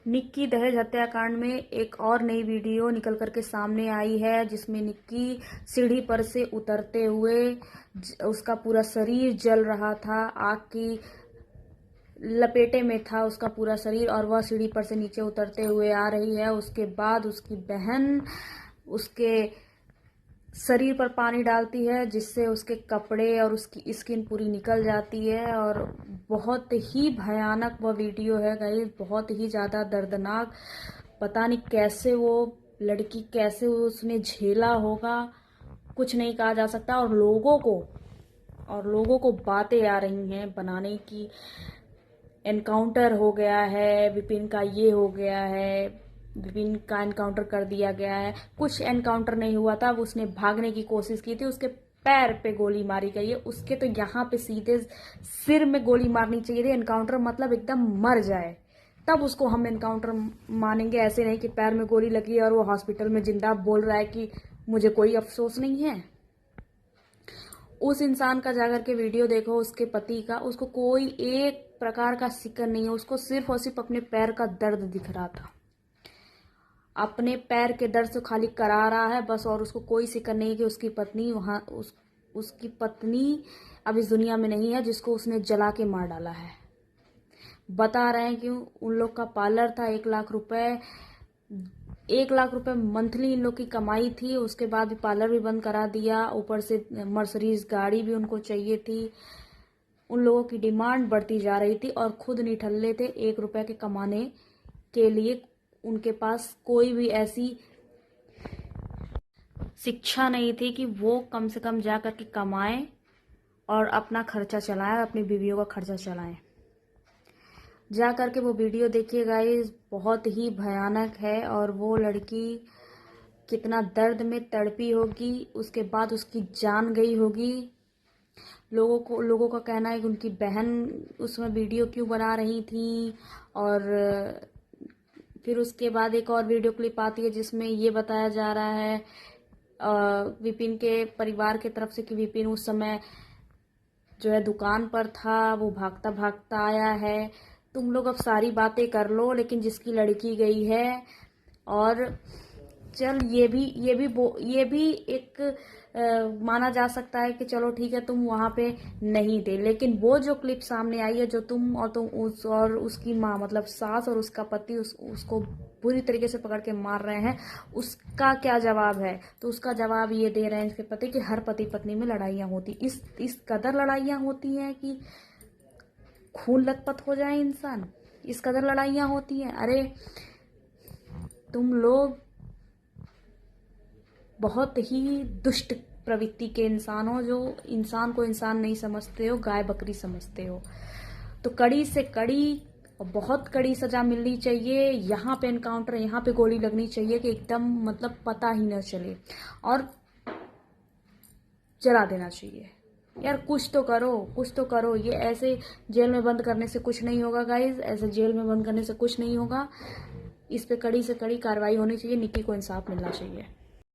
निक्की दहेज हत्याकांड में एक और नई वीडियो निकल करके सामने आई है, जिसमें निक्की सीढ़ी पर से उतरते हुए उसका पूरा शरीर जल रहा था, आग की लपेटे में था उसका पूरा शरीर, और वह सीढ़ी पर से नीचे उतरते हुए आ रही है। उसके बाद उसकी बहन उसके शरीर पर पानी डालती है, जिससे उसके कपड़े और उसकी स्किन पूरी निकल जाती है। और बहुत ही भयानक वह वीडियो है गाइस, बहुत ही ज़्यादा दर्दनाक। पता नहीं कैसे वो लड़की, कैसे उसने झेला होगा, कुछ नहीं कहा जा सकता। और लोगों को बातें आ रही हैं बनाने की, एनकाउंटर हो गया है विपिन का, ये हो गया है, विपिन का एनकाउंटर कर दिया गया है। कुछ एनकाउंटर नहीं हुआ था, उसने भागने की कोशिश की थी, उसके पैर पे गोली मारी गई है, उसके तो यहाँ पे सीधे सिर में गोली मारनी चाहिए थी। एनकाउंटर मतलब एकदम मर जाए तब उसको हम एनकाउंटर मानेंगे, ऐसे नहीं कि पैर में गोली लगी और वो हॉस्पिटल में जिंदा बोल रहा है कि मुझे कोई अफसोस नहीं है। उस इंसान का जाकर के वीडियो देखो, उसके पति का, उसको कोई एक प्रकार का फिक्र नहीं है, उसको सिर्फ और सिर्फ अपने पैर का दर्द दिख रहा था, अपने पैर के दर्द से खाली करा रहा है बस। और उसको कोई फिक्र नहीं है कि उसकी पत्नी उसकी पत्नी अब इस दुनिया में नहीं है, जिसको उसने जला के मार डाला है। बता रहे हैं कि उन लोग का पार्लर था, 1 लाख रुपए मंथली इन लोग की कमाई थी। उसके बाद भी पार्लर भी बंद करा दिया, ऊपर से मर्सिडीज गाड़ी भी उनको चाहिए थी। उन लोगों की डिमांड बढ़ती जा रही थी और खुद निठल्ले थे 1 रुपए के कमाने के लिए। उनके पास कोई भी ऐसी शिक्षा नहीं थी कि वो कम से कम जा करके कमाएं और अपना खर्चा चलाएं, अपनी बीवियों का खर्चा चलाएं। जा करके वो वीडियो देखिए गाइस, बहुत ही भयानक है। और वो लड़की कितना दर्द में तड़पी होगी, उसके बाद उसकी जान गई होगी। लोगों का कहना है कि उनकी बहन उसमें वीडियो क्यों बना रही थी। और फिर उसके बाद एक और वीडियो क्लिप आती है जिसमें ये बताया जा रहा है विपिन के परिवार की तरफ से कि विपिन उस समय जो है दुकान पर था, वो भागता भागता आया है। तुम लोग अब सारी बातें कर लो, लेकिन जिसकी लड़की गई है, और चल ये भी एक माना जा सकता है कि चलो ठीक है तुम वहां पे नहीं थे, लेकिन वो जो क्लिप सामने आई है, जो तुम और उसकी माँ, मतलब सास और उसका पति उसको बुरी तरीके से पकड़ के मार रहे हैं, उसका क्या जवाब है? तो उसका जवाब ये दे रहे हैं इसके पति कि हर पति पत्नी में लड़ाइयाँ होती, इस कदर लड़ाइयाँ होती हैं कि खून लथपथ हो जाए इंसान, इस कदर लड़ाइयाँ होती हैं। अरे तुम लोग बहुत ही दुष्ट प्रवृत्ति के इंसान हो, जो इंसान को इंसान नहीं समझते हो, गाय बकरी समझते हो। तो कड़ी से कड़ी और बहुत कड़ी सजा मिलनी चाहिए। यहाँ पे एनकाउंटर, यहाँ पे गोली लगनी चाहिए कि एकदम मतलब पता ही न चले, और जला देना चाहिए। यार कुछ तो करो, कुछ तो करो। ये ऐसे जेल में बंद करने से कुछ नहीं होगा गाइज, ऐसे जेल में बंद करने से कुछ नहीं होगा। इस पे कड़ी से कड़ी कार्रवाई होनी चाहिए, निक्की को इंसाफ मिलना चाहिए।